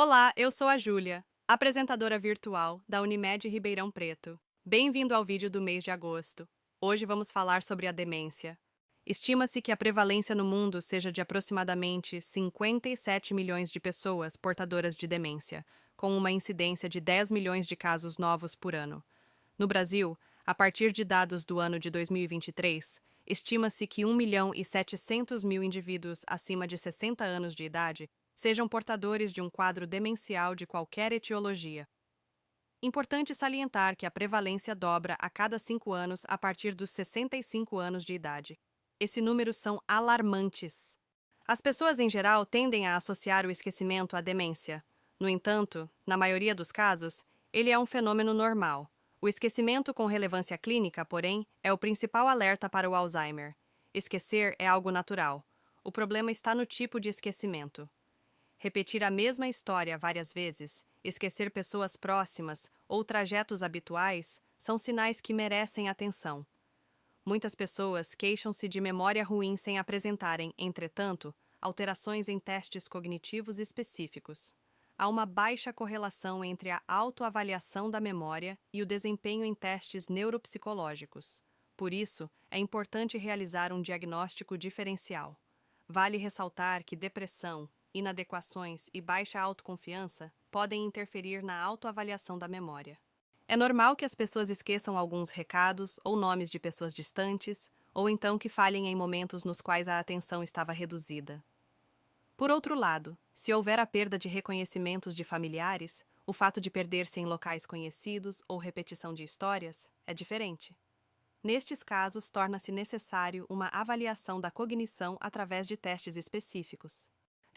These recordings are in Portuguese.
Olá, eu sou a Júlia, apresentadora virtual da Unimed Ribeirão Preto. Bem-vindo ao vídeo do mês de agosto. Hoje vamos falar sobre a demência. Estima-se que a prevalência no mundo seja de aproximadamente 57 milhões de pessoas portadoras de demência, com uma incidência de 10 milhões de casos novos por ano. No Brasil, a partir de dados do ano de 2023, estima-se que 1.700.000 indivíduos acima de 60 anos de idade sejam portadores de um quadro demencial de qualquer etiologia. Importante salientar que a prevalência dobra a cada 5 anos a partir dos 65 anos de idade. Esses números são alarmantes. As pessoas em geral tendem a associar o esquecimento à demência. No entanto, na maioria dos casos, ele é um fenômeno normal. O esquecimento com relevância clínica, porém, é o principal alerta para o Alzheimer. Esquecer é algo natural. O problema está no tipo de esquecimento. Repetir a mesma história várias vezes, esquecer pessoas próximas ou trajetos habituais são sinais que merecem atenção. Muitas pessoas queixam-se de memória ruim sem apresentarem, entretanto, alterações em testes cognitivos específicos. Há uma baixa correlação entre a autoavaliação da memória e o desempenho em testes neuropsicológicos. Por isso, é importante realizar um diagnóstico diferencial. Vale ressaltar que depressão, inadequações e baixa autoconfiança podem interferir na autoavaliação da memória. É normal que as pessoas esqueçam alguns recados ou nomes de pessoas distantes, ou então que falhem em momentos nos quais a atenção estava reduzida. Por outro lado, se houver a perda de reconhecimentos de familiares, o fato de perder-se em locais conhecidos ou repetição de histórias é diferente. Nestes casos, torna-se necessário uma avaliação da cognição através de testes específicos.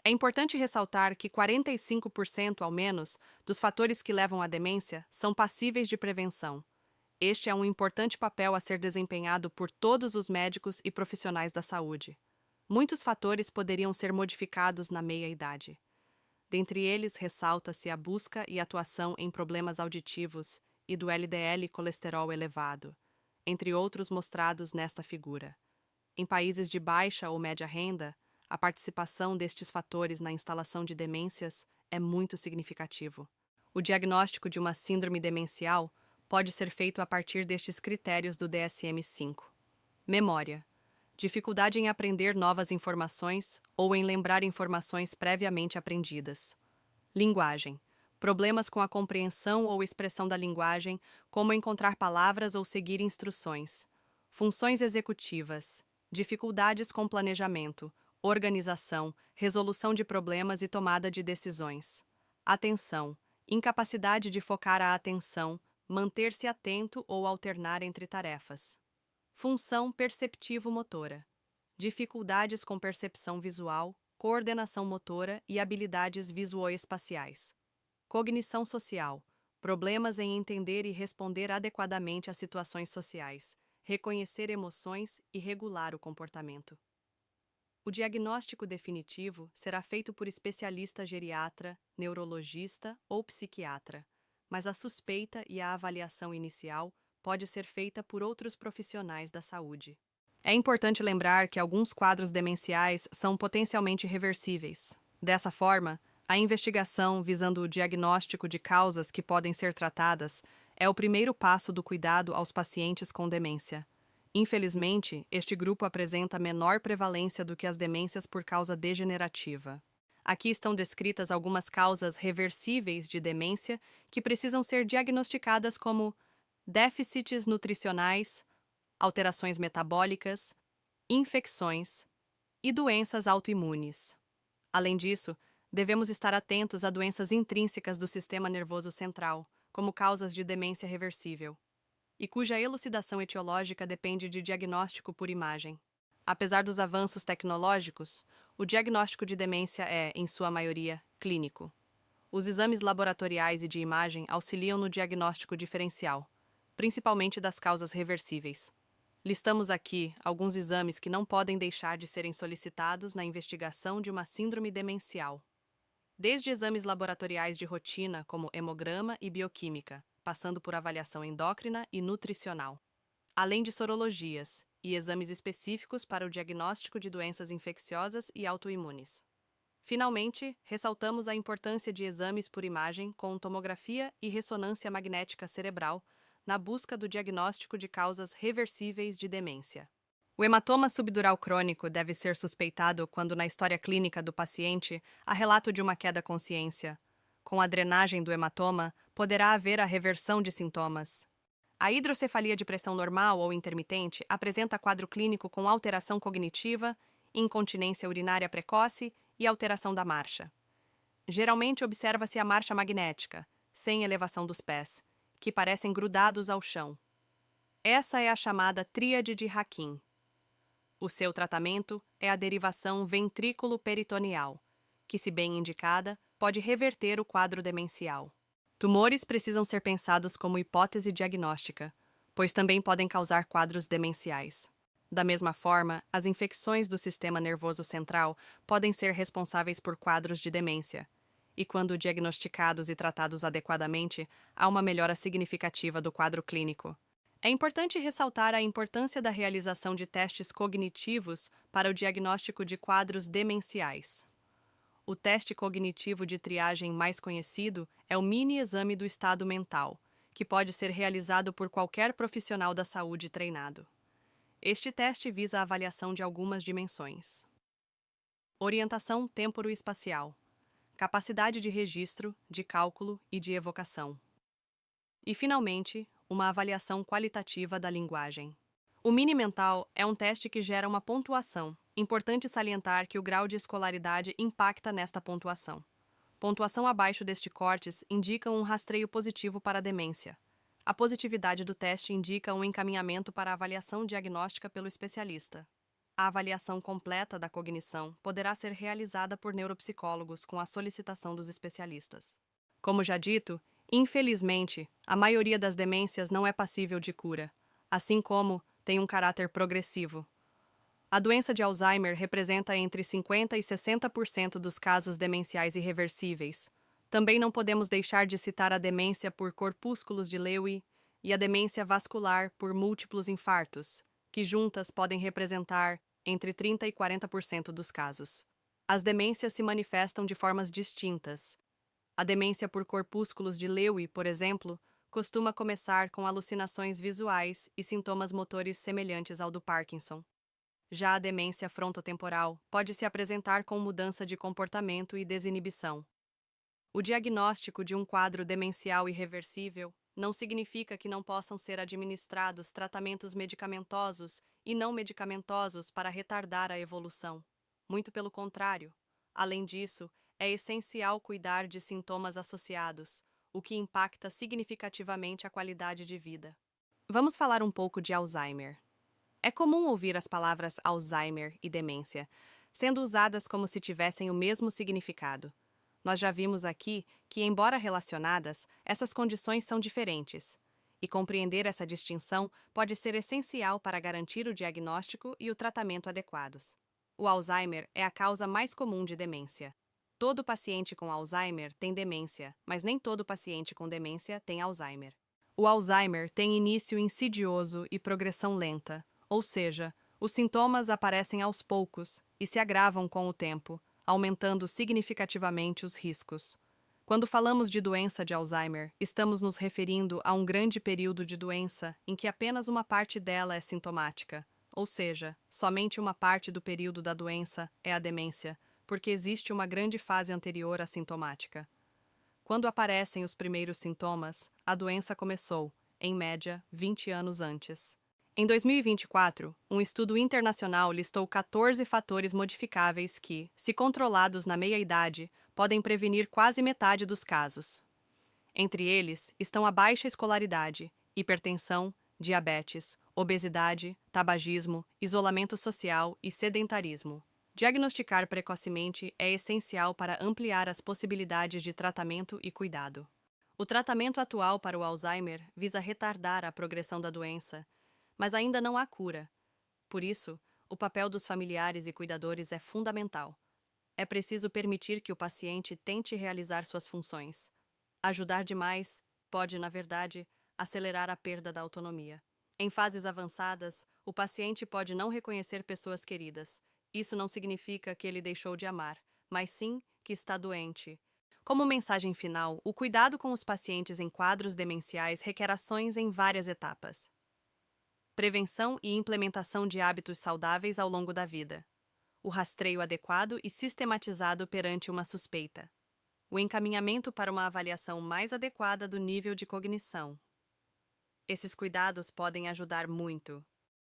É importante ressaltar que 45% ao menos dos fatores que levam à demência são passíveis de prevenção. Este é um importante papel a ser desempenhado por todos os médicos e profissionais da saúde. Muitos fatores poderiam ser modificados na meia-idade. Dentre eles, ressalta-se a busca e atuação em problemas auditivos e do LDL colesterol elevado, entre outros mostrados nesta figura. Em países de baixa ou média renda, a participação destes fatores na instalação de demências é muito significativo. O diagnóstico de uma síndrome demencial pode ser feito a partir destes critérios do DSM-5. Memória: dificuldade em aprender novas informações ou em lembrar informações previamente aprendidas. Linguagem: problemas com a compreensão ou expressão da linguagem, como encontrar palavras ou seguir instruções. Funções executivas: dificuldades com planejamento, organização, resolução de problemas e tomada de decisões. Atenção: incapacidade de focar a atenção, manter-se atento ou alternar entre tarefas. Função perceptivo-motora: dificuldades com percepção visual, coordenação motora e habilidades visoespaciais. Cognição social: problemas em entender e responder adequadamente às situações sociais, reconhecer emoções e regular o comportamento. O diagnóstico definitivo será feito por especialista geriatra, neurologista ou psiquiatra, mas a suspeita e a avaliação inicial pode ser feita por outros profissionais da saúde. É importante lembrar que alguns quadros demenciais são potencialmente reversíveis. Dessa forma, a investigação visando o diagnóstico de causas que podem ser tratadas é o primeiro passo do cuidado aos pacientes com demência. Infelizmente, este grupo apresenta menor prevalência do que as demências por causa degenerativa. Aqui estão descritas algumas causas reversíveis de demência que precisam ser diagnosticadas como déficits nutricionais, alterações metabólicas, infecções e doenças autoimunes. Além disso, devemos estar atentos a doenças intrínsecas do sistema nervoso central, como causas de demência reversível, e cuja elucidação etiológica depende de diagnóstico por imagem. Apesar dos avanços tecnológicos, o diagnóstico de demência é, em sua maioria, clínico. Os exames laboratoriais e de imagem auxiliam no diagnóstico diferencial, principalmente das causas reversíveis. Listamos aqui alguns exames que não podem deixar de serem solicitados na investigação de uma síndrome demencial. Desde exames laboratoriais de rotina, como hemograma e bioquímica, passando por avaliação endócrina e nutricional, além de sorologias e exames específicos para o diagnóstico de doenças infecciosas e autoimunes. Finalmente, ressaltamos a importância de exames por imagem com tomografia e ressonância magnética cerebral na busca do diagnóstico de causas reversíveis de demência. O hematoma subdural crônico deve ser suspeitado quando, na história clínica do paciente, há relato de uma queda consciência. Com a drenagem do hematoma, poderá haver a reversão de sintomas. A hidrocefalia de pressão normal ou intermitente apresenta quadro clínico com alteração cognitiva, incontinência urinária precoce e alteração da marcha. Geralmente observa-se a marcha magnética, sem elevação dos pés, que parecem grudados ao chão. Essa é a chamada tríade de Hakim. O seu tratamento é a derivação ventrículo-peritoneal, que, se bem indicada, pode reverter o quadro demencial. Tumores precisam ser pensados como hipótese diagnóstica, pois também podem causar quadros demenciais. Da mesma forma, as infecções do sistema nervoso central podem ser responsáveis por quadros de demência, e quando diagnosticados e tratados adequadamente, há uma melhora significativa do quadro clínico. É importante ressaltar a importância da realização de testes cognitivos para o diagnóstico de quadros demenciais. O teste cognitivo de triagem mais conhecido é o mini-exame do estado mental, que pode ser realizado por qualquer profissional da saúde treinado. Este teste visa a avaliação de algumas dimensões: orientação temporo-espacial, capacidade de registro, de cálculo e de evocação. E, finalmente, uma avaliação qualitativa da linguagem. O Mini Mental é um teste que gera uma pontuação. Importante salientar que o grau de escolaridade impacta nesta pontuação. Pontuação abaixo deste cortes indica um rastreio positivo para a demência. A positividade do teste indica um encaminhamento para a avaliação diagnóstica pelo especialista. A avaliação completa da cognição poderá ser realizada por neuropsicólogos com a solicitação dos especialistas. Como já dito, infelizmente, a maioria das demências não é passível de cura, assim como tem um caráter progressivo. A doença de Alzheimer representa entre 50% e 60% dos casos demenciais irreversíveis. Também não podemos deixar de citar a demência por corpúsculos de Lewy e a demência vascular por múltiplos infartos, que juntas podem representar entre 30% e 40% dos casos. As demências se manifestam de formas distintas. A demência por corpúsculos de Lewy, por exemplo, costuma começar com alucinações visuais e sintomas motores semelhantes ao do Parkinson. Já a demência frontotemporal pode se apresentar com mudança de comportamento e desinibição. O diagnóstico de um quadro demencial irreversível não significa que não possam ser administrados tratamentos medicamentosos e não medicamentosos para retardar a evolução. Muito pelo contrário. Além disso, é essencial cuidar de sintomas associados, o que impacta significativamente a qualidade de vida. Vamos falar um pouco de Alzheimer. É comum ouvir as palavras Alzheimer e demência, sendo usadas como se tivessem o mesmo significado. Nós já vimos aqui que, embora relacionadas, essas condições são diferentes, e compreender essa distinção pode ser essencial para garantir o diagnóstico e o tratamento adequados. O Alzheimer é a causa mais comum de demência. Todo paciente com Alzheimer tem demência, mas nem todo paciente com demência tem Alzheimer. O Alzheimer tem início insidioso e progressão lenta, ou seja, os sintomas aparecem aos poucos e se agravam com o tempo, aumentando significativamente os riscos. Quando falamos de doença de Alzheimer, estamos nos referindo a um grande período de doença em que apenas uma parte dela é sintomática, ou seja, somente uma parte do período da doença é a demência, porque existe uma grande fase anterior à sintomática. Quando aparecem os primeiros sintomas, a doença começou, em média, 20 anos antes. Em 2024, um estudo internacional listou 14 fatores modificáveis que, se controlados na meia-idade, podem prevenir quase metade dos casos. Entre eles estão a baixa escolaridade, hipertensão, diabetes, obesidade, tabagismo, isolamento social e sedentarismo. Diagnosticar precocemente é essencial para ampliar as possibilidades de tratamento e cuidado. O tratamento atual para o Alzheimer visa retardar a progressão da doença, mas ainda não há cura. Por isso, o papel dos familiares e cuidadores é fundamental. É preciso permitir que o paciente tente realizar suas funções. Ajudar demais pode, na verdade, acelerar a perda da autonomia. Em fases avançadas, o paciente pode não reconhecer pessoas queridas. Isso não significa que ele deixou de amar, mas sim que está doente. Como mensagem final, o cuidado com os pacientes em quadros demenciais requer ações em várias etapas. Prevenção e implementação de hábitos saudáveis ao longo da vida. O rastreio adequado e sistematizado perante uma suspeita. O encaminhamento para uma avaliação mais adequada do nível de cognição. Esses cuidados podem ajudar muito.